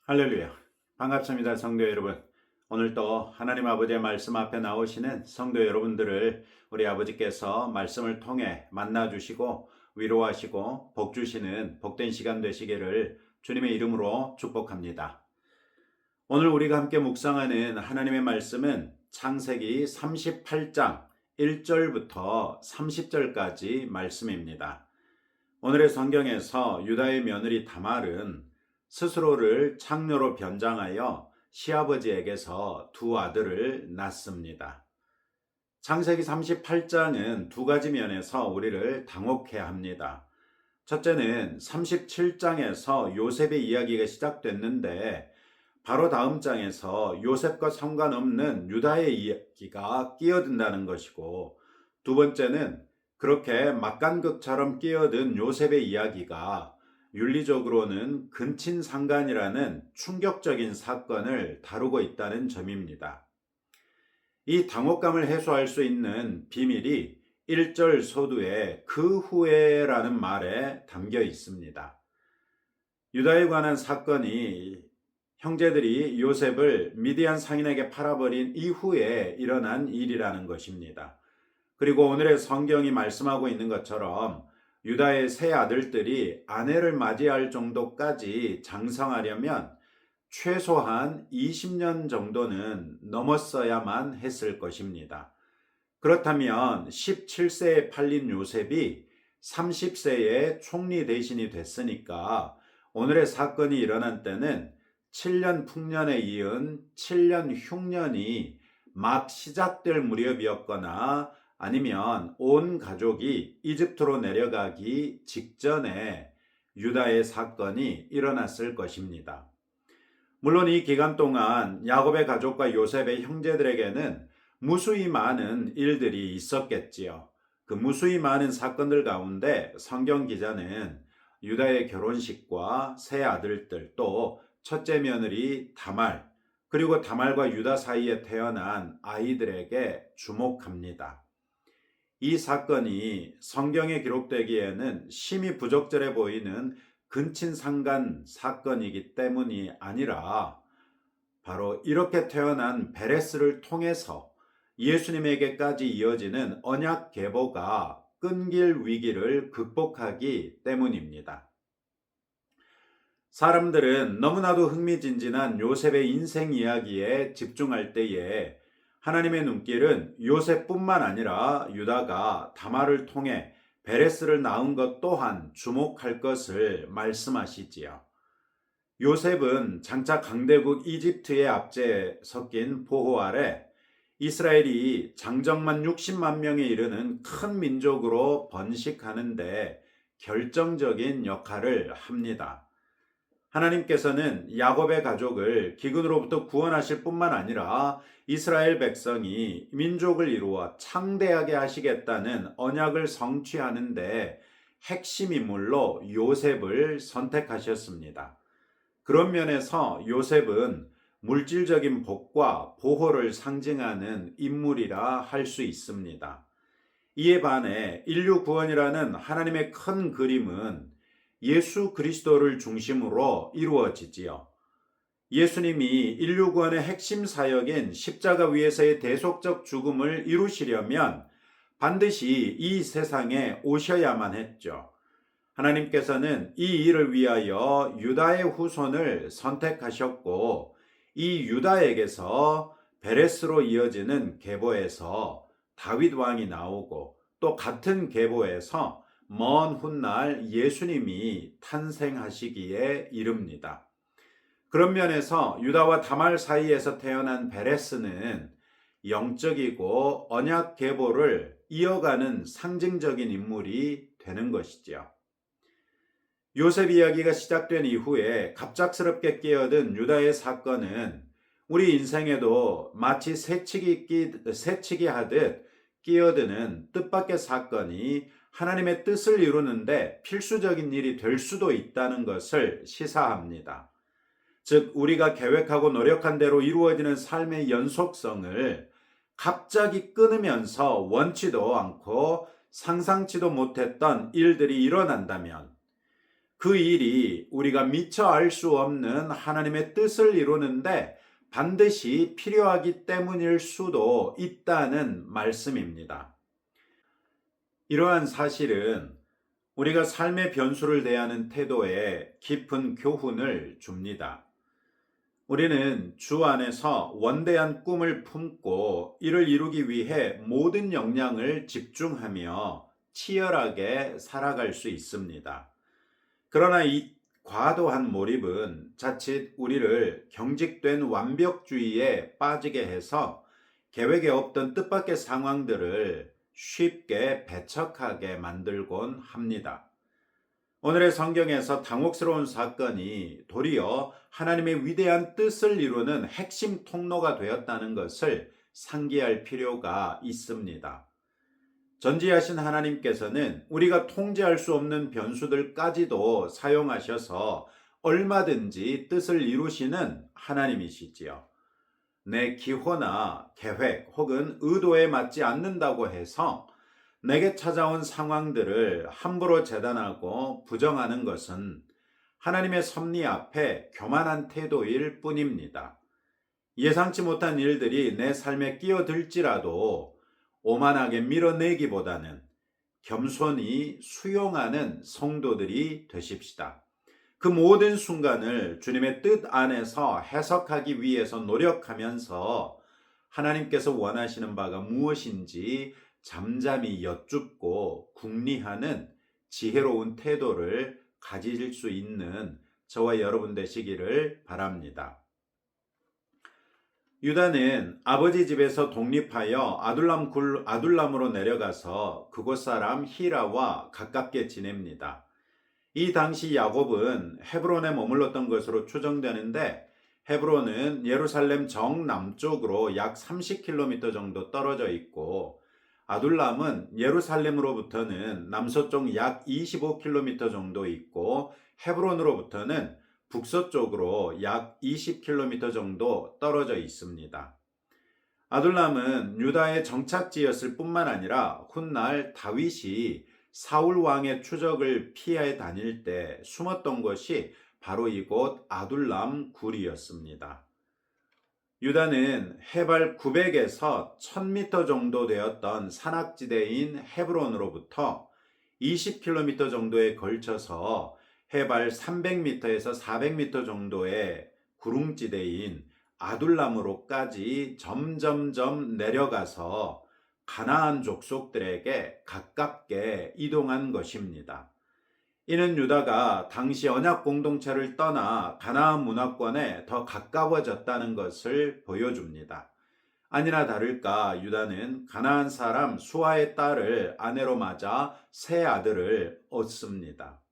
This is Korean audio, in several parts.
할렐루야. 반갑습니다, 성도 여러분. 오늘도 하나님 아버지의 말씀 앞에 나오시는 성도 여러분들을 우리 아버지께서 말씀을 통해 만나주시고 위로하시고 복 주시는 복된 시간 되시기를 주님의 이름으로 축복합니다. 오늘 우리가 함께 묵상하는 하나님의 말씀은 창세기 38장 1절부터 30절까지 말씀입니다. 오늘의 성경에서 유다의 며느리 다말은 스스로를 창녀로 변장하여 시아버지에게서 두 아들을 낳습니다. 창세기 38장은 두 가지 면에서 우리를 당혹해 합니다. 첫째는 37장에서 요셉의 이야기가 시작됐는데 바로 다음 장에서 요셉과 상관없는 유다의 이야기가 끼어든다는 것이고, 두 번째는 그렇게 막간극처럼 끼어든 요셉의 이야기가 윤리적으로는 근친상간이라는 충격적인 사건을 다루고 있다는 점입니다. 이 당혹감을 해소할 수 있는 비밀이 1절 소두에 그 후에라는 말에 담겨 있습니다. 유다에 관한 사건이 형제들이 요셉을 미디안 상인에게 팔아버린 이후에 일어난 일이라는 것입니다. 그리고 오늘의 성경이 말씀하고 있는 것처럼 유다의 세 아들들이 아내를 맞이할 정도까지 장성하려면 최소한 20년 정도는 넘었어야만 했을 것입니다. 그렇다면 17세에 팔린 요셉이 30세에 총리 대신이 됐으니까 오늘의 사건이 일어난 때는 7년 풍년에 이은 7년 흉년이 막 시작될 무렵이었거나 아니면 온 가족이 이집트로 내려가기 직전에 유다의 사건이 일어났을 것입니다. 물론 이 기간 동안 야곱의 가족과 요셉의 형제들에게는 무수히 많은 일들이 있었겠지요. 그 무수히 많은 사건들 가운데 성경 기자는 유다의 결혼식과 세 아들들, 또 첫째 며느리 다말, 그리고 다말과 유다 사이에 태어난 아이들에게 주목합니다. 이 사건이 성경에 기록되기에는 심히 부적절해 보이는 근친상간 사건이기 때문이 아니라 바로 이렇게 태어난 베레스를 통해서 예수님에게까지 이어지는 언약 계보가 끊길 위기를 극복하기 때문입니다. 사람들은 너무나도 흥미진진한 요셉의 인생 이야기에 집중할 때에 하나님의 눈길은 요셉뿐만 아니라 유다가 다말을 통해 베레스를 낳은 것 또한 주목할 것을 말씀하시지요. 요셉은 장차 강대국 이집트의 압제에 섞인 보호 아래 이스라엘이 장정만 60만 명에 이르는 큰 민족으로 번식하는데 결정적인 역할을 합니다. 하나님께서는 야곱의 가족을 기근으로부터 구원하실 뿐만 아니라 이스라엘 백성이 민족을 이루어 창대하게 하시겠다는 언약을 성취하는데 핵심 인물로 요셉을 선택하셨습니다. 그런 면에서 요셉은 물질적인 복과 보호를 상징하는 인물이라 할 수 있습니다. 이에 반해 인류 구원이라는 하나님의 큰 그림은 예수 그리스도를 중심으로 이루어지지요. 예수님이 인류 구원의 핵심 사역인 십자가 위에서의 대속적 죽음을 이루시려면 반드시 이 세상에 오셔야만 했죠. 하나님께서는 이 일을 위하여 유다의 후손을 선택하셨고, 이 유다에게서 베레스로 이어지는 계보에서 다윗 왕이 나오고, 또 같은 계보에서 먼 훗날 예수님이 탄생하시기에 이릅니다. 그런 면에서 유다와 다말 사이에서 태어난 베레스는 영적이고 언약 계보를 이어가는 상징적인 인물이 되는 것이지요. 요셉 이야기가 시작된 이후에 갑작스럽게 끼어든 유다의 사건은 우리 인생에도 마치 새치기 하듯 끼어드는 뜻밖의 사건이 하나님의 뜻을 이루는데 필수적인 일이 될 수도 있다는 것을 시사합니다. 즉, 우리가 계획하고 노력한 대로 이루어지는 삶의 연속성을 갑자기 끊으면서 원치도 않고 상상치도 못했던 일들이 일어난다면, 그 일이 우리가 미처 알 수 없는 하나님의 뜻을 이루는데 반드시 필요하기 때문일 수도 있다는 말씀입니다. 이러한 사실은 우리가 삶의 변수를 대하는 태도에 깊은 교훈을 줍니다. 우리는 주 안에서 원대한 꿈을 품고 이를 이루기 위해 모든 역량을 집중하며 치열하게 살아갈 수 있습니다. 그러나 이 과도한 몰입은 자칫 우리를 경직된 완벽주의에 빠지게 해서 계획에 없던 뜻밖의 상황들을 쉽게 배척하게 만들곤 합니다. 오늘의 성경에서 당혹스러운 사건이 도리어 하나님의 위대한 뜻을 이루는 핵심 통로가 되었다는 것을 상기할 필요가 있습니다. 전지하신 하나님께서는 우리가 통제할 수 없는 변수들까지도 사용하셔서 얼마든지 뜻을 이루시는 하나님이시지요. 내 기호나 계획 혹은 의도에 맞지 않는다고 해서 내게 찾아온 상황들을 함부로 재단하고 부정하는 것은 하나님의 섭리 앞에 교만한 태도일 뿐입니다. 예상치 못한 일들이 내 삶에 끼어들지라도 오만하게 밀어내기보다는 겸손히 수용하는 성도들이 되십시다. 그 모든 순간을 주님의 뜻 안에서 해석하기 위해서 노력하면서 하나님께서 원하시는 바가 무엇인지 잠잠히 여쭙고 궁리하는 지혜로운 태도를 가질 수 있는 저와 여러분 되시기를 바랍니다. 유다는 아버지 집에서 독립하여 아둘람으로 내려가서 그곳 사람 히라와 가깝게 지냅니다. 이 당시 야곱은 헤브론에 머물렀던 것으로 추정되는데 헤브론은 예루살렘 정남쪽으로 약 30km 정도 떨어져 있고 아둘람은 예루살렘으로부터는 남서쪽 약 25km 정도 있고 헤브론으로부터는 북서쪽으로 약 20km 정도 떨어져 있습니다. 아둘람은 유다의 정착지였을 뿐만 아니라 훗날 다윗이 사울 왕의 추적을 피해 다닐 때 숨었던 것이 바로 이곳 아둘람 굴이었습니다. 유다는 해발 900에서 1000m 정도 되었던 산악지대인 헤브론으로부터 20km 정도에 걸쳐서 해발 300m에서 400m 정도의 구릉지대인 아둘람으로까지 점점점 내려가서 가나안 족속들에게 가깝게 이동한 것입니다. 이는 유다가 당시 언약 공동체를 떠나 가나안 문화권에 더 가까워졌다는 것을 보여줍니다. 아니나 다를까 유다는 가나안 사람 수아의 딸을 아내로 맞아 세 아들을 얻습니다.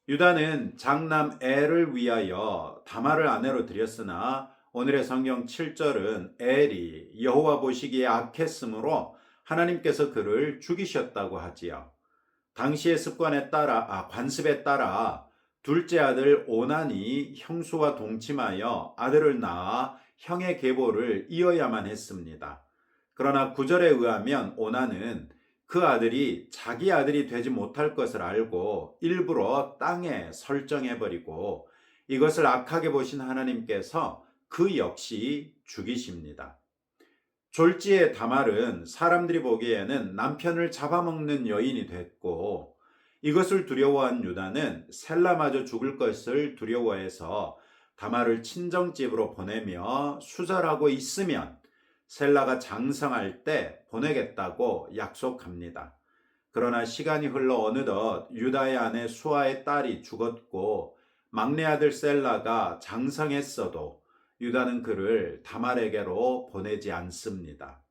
유다는 장남 엘을 위하여 다말을 아내로 들였으나 오늘의 성경 7절은 엘이 여호와 보시기에 악했으므로 하나님께서 그를 죽이셨다고 하지요. 당시의 습관에 따라 관습에 따라 둘째 아들 오난이 형수와 동침하여 아들을 낳아 형의 계보를 이어야만 했습니다. 그러나 9절에 의하면 오난은 그 아들이 자기 아들이 되지 못할 것을 알고 일부러 땅에 설정해버리고 이것을 악하게 보신 하나님께서 그 역시 죽이십니다. 졸지의 다말은 사람들이 보기에는 남편을 잡아먹는 여인이 됐고 이것을 두려워한 유다는 셀라마저 죽을 것을 두려워해서 다말을 친정집으로 보내며 수절하고 있으면 셀라가 장성할 때 보내겠다고 약속합니다. 그러나 시간이 흘러 어느덧 유다의 아내 수아의 딸이 죽었고 막내 아들 셀라가 장성했어도 유다는 그를 다말에게로 보내지 않습니다.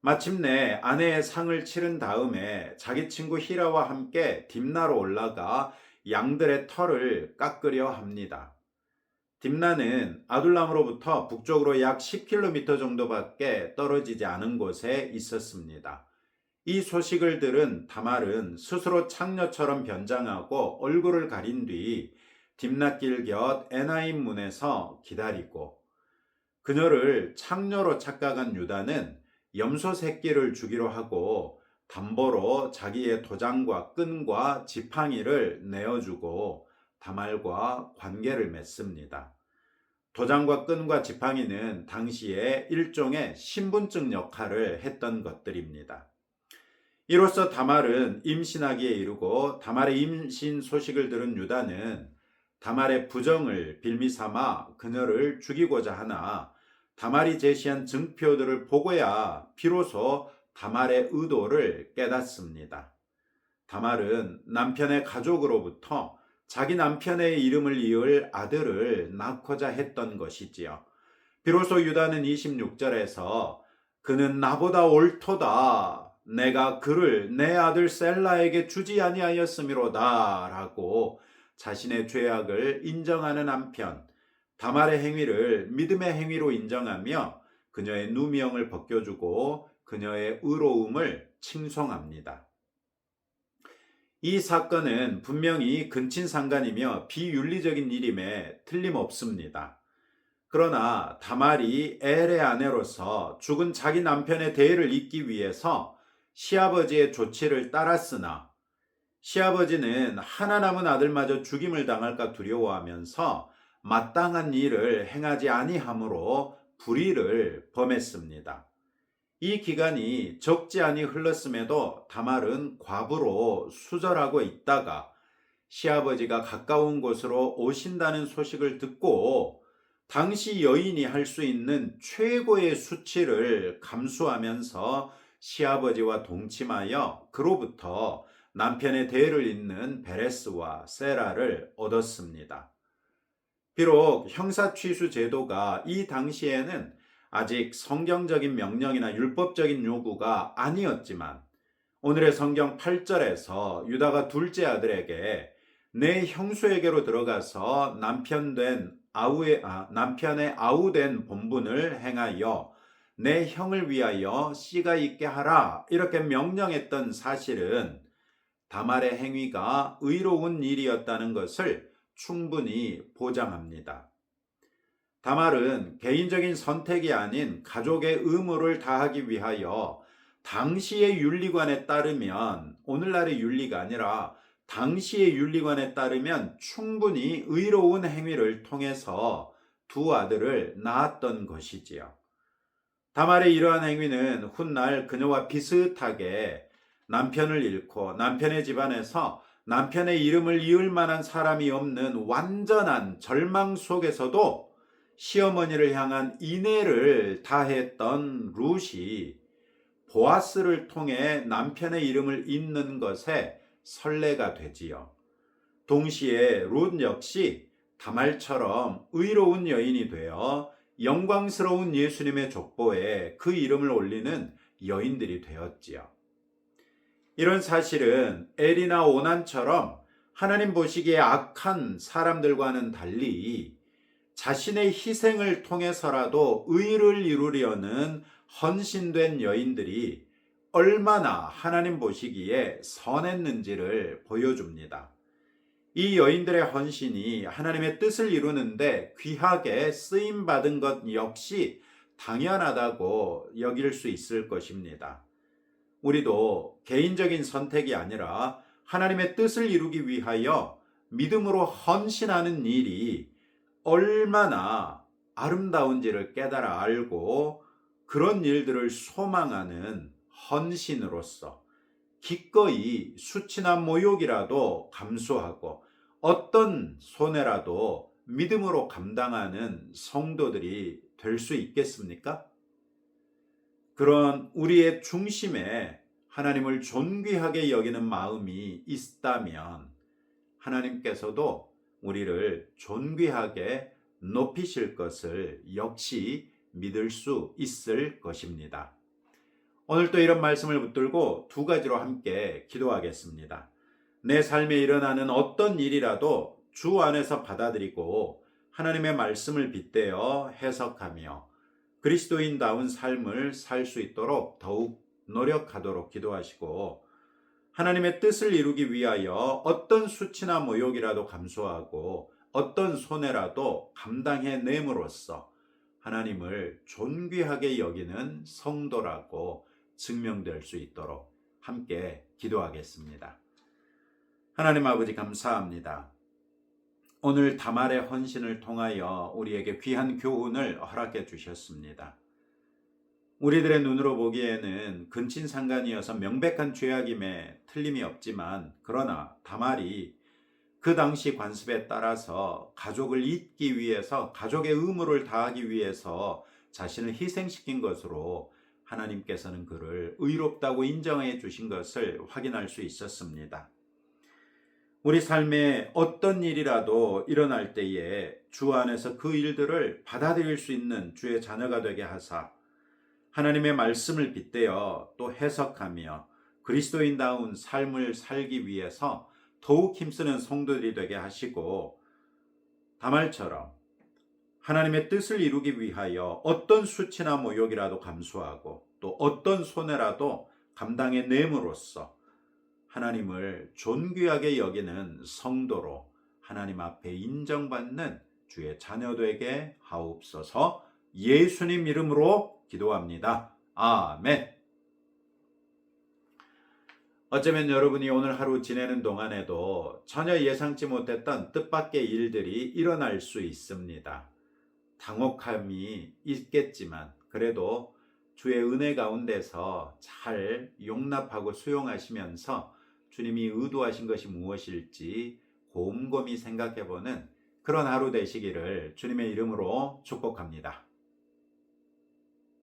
마침내 아내의 상을 치른 다음에 자기 친구 히라와 함께 딥나로 올라가 양들의 털을 깎으려 합니다. 딥나는 아둘람으로부터 북쪽으로 약 10km 정도밖에 떨어지지 않은 곳에 있었습니다. 이 소식을 들은 다말은 스스로 창녀처럼 변장하고 얼굴을 가린 뒤 딥낫길 곁 에나임 문에서 기다리고 그녀를 창녀로 착각한 유다는 염소 새끼를 주기로 하고 담보로 자기의 도장과 끈과 지팡이를 내어주고 다말과 관계를 맺습니다. 도장과 끈과 지팡이는 당시에 일종의 신분증 역할을 했던 것들입니다. 이로써 다말은 임신하기에 이르고 다말의 임신 소식을 들은 유다는 다말의 부정을 빌미삼아 그녀를 죽이고자 하나 다말이 제시한 증표들을 보고야 비로소 다말의 의도를 깨닫습니다. 다말은 남편의 가족으로부터 자기 남편의 이름을 이을 아들을 낳고자 했던 것이지요. 비로소 유다는 26절에서 그는 나보다 옳도다. 내가 그를 내 아들 셀라에게 주지 아니하였음이로다 라고 자신의 죄악을 인정하는 한편 다말의 행위를 믿음의 행위로 인정하며 그녀의 누명을 벗겨주고 그녀의 의로움을 칭송합니다. 이 사건은 분명히 근친상간이며 비윤리적인 일임에 틀림없습니다. 그러나 다말이 엘의 아내로서 죽은 자기 남편의 대의를 잇기 위해서 시아버지의 조치를 따랐으나 시아버지는 하나 남은 아들마저 죽임을 당할까 두려워하면서 마땅한 일을 행하지 아니하므로 불의를 범했습니다. 이 기간이 적지 않이 흘렀음에도 다말은 과부로 수절하고 있다가 시아버지가 가까운 곳으로 오신다는 소식을 듣고 당시 여인이 할 수 있는 최고의 수치를 감수하면서 시아버지와 동침하여 그로부터 남편의 대를 잇는 베레스와 세라를 얻었습니다. 비록 형사취수 제도가 이 당시에는 아직 성경적인 명령이나 율법적인 요구가 아니었지만 오늘의 성경 8절에서 유다가 둘째 아들에게 내 형수에게로 들어가서 남편의 아우된 본분을 행하여 내 형을 위하여 씨가 있게 하라 이렇게 명령했던 사실은 다말의 행위가 의로운 일이었다는 것을 충분히 보장합니다. 다말은 개인적인 선택이 아닌 가족의 의무를 다하기 위하여 당시의 윤리관에 따르면 오늘날의 윤리가 아니라 당시의 윤리관에 따르면 충분히 의로운 행위를 통해서 두 아들을 낳았던 것이지요. 다말의 이러한 행위는 훗날 그녀와 비슷하게 남편을 잃고 남편의 집안에서 남편의 이름을 이을 만한 사람이 없는 완전한 절망 속에서도 시어머니를 향한 인애를 다했던 룻이 보아스를 통해 남편의 이름을 잇는 것에 선례가 되지요. 동시에 룻 역시 다말처럼 의로운 여인이 되어 영광스러운 예수님의 족보에 그 이름을 올리는 여인들이 되었지요. 이런 사실은 엘이나 오난처럼 하나님 보시기에 악한 사람들과는 달리 자신의 희생을 통해서라도 의를 이루려는 헌신된 여인들이 얼마나 하나님 보시기에 선했는지를 보여줍니다. 이 여인들의 헌신이 하나님의 뜻을 이루는데 귀하게 쓰임받은 것 역시 당연하다고 여길 수 있을 것입니다. 우리도 개인적인 선택이 아니라 하나님의 뜻을 이루기 위하여 믿음으로 헌신하는 일이 얼마나 아름다운지를 깨달아 알고 그런 일들을 소망하는 헌신으로서 기꺼이 수치나 모욕이라도 감수하고 어떤 손해라도 믿음으로 감당하는 성도들이 될 수 있겠습니까? 그런 우리의 중심에 하나님을 존귀하게 여기는 마음이 있다면 하나님께서도 우리를 존귀하게 높이실 것을 역시 믿을 수 있을 것입니다. 오늘 또 이런 말씀을 붙들고 두 가지로 함께 기도하겠습니다. 내 삶에 일어나는 어떤 일이라도 주 안에서 받아들이고 하나님의 말씀을 빗대어 해석하며 그리스도인다운 삶을 살 수 있도록 더욱 노력하도록 기도하시고 하나님의 뜻을 이루기 위하여 어떤 수치나 모욕이라도 감수하고 어떤 손해라도 감당해냄으로써 하나님을 존귀하게 여기는 성도라고 증명될 수 있도록 함께 기도하겠습니다. 하나님 아버지 감사합니다. 오늘 다말의 헌신을 통하여 우리에게 귀한 교훈을 허락해 주셨습니다. 우리들의 눈으로 보기에는 근친상간이어서 명백한 죄악임에 틀림이 없지만, 그러나 다말이 그 당시 관습에 따라서 가족을 잇기 위해서, 가족의 의무를 다하기 위해서 자신을 희생시킨 것으로 하나님께서는 그를 의롭다고 인정해 주신 것을 확인할 수 있었습니다. 우리 삶에 어떤 일이라도 일어날 때에 주 안에서 그 일들을 받아들일 수 있는 주의 자녀가 되게 하사, 하나님의 말씀을 빗대어 또 해석하며 그리스도인다운 삶을 살기 위해서 더욱 힘쓰는 성도들이 되게 하시고, 다말처럼 하나님의 뜻을 이루기 위하여 어떤 수치나 모욕이라도 감수하고 또 어떤 손해라도 감당해 nem으로써 하나님을 존귀하게 여기는 성도로 하나님 앞에 인정받는 주의 자녀되게 하옵소서. 예수님 이름으로 기도합니다. 아멘. 어쩌면 여러분이 오늘 하루 지내는 동안에도 전혀 예상치 못했던 뜻밖의 일들이 일어날 수 있습니다. 당혹함이 있겠지만 그래도 주의 은혜 가운데서 잘 용납하고 수용하시면서 주님이 의도하신 것이 무엇일지 곰곰이 생각해보는 그런 하루 되시기를 주님의 이름으로 축복합니다.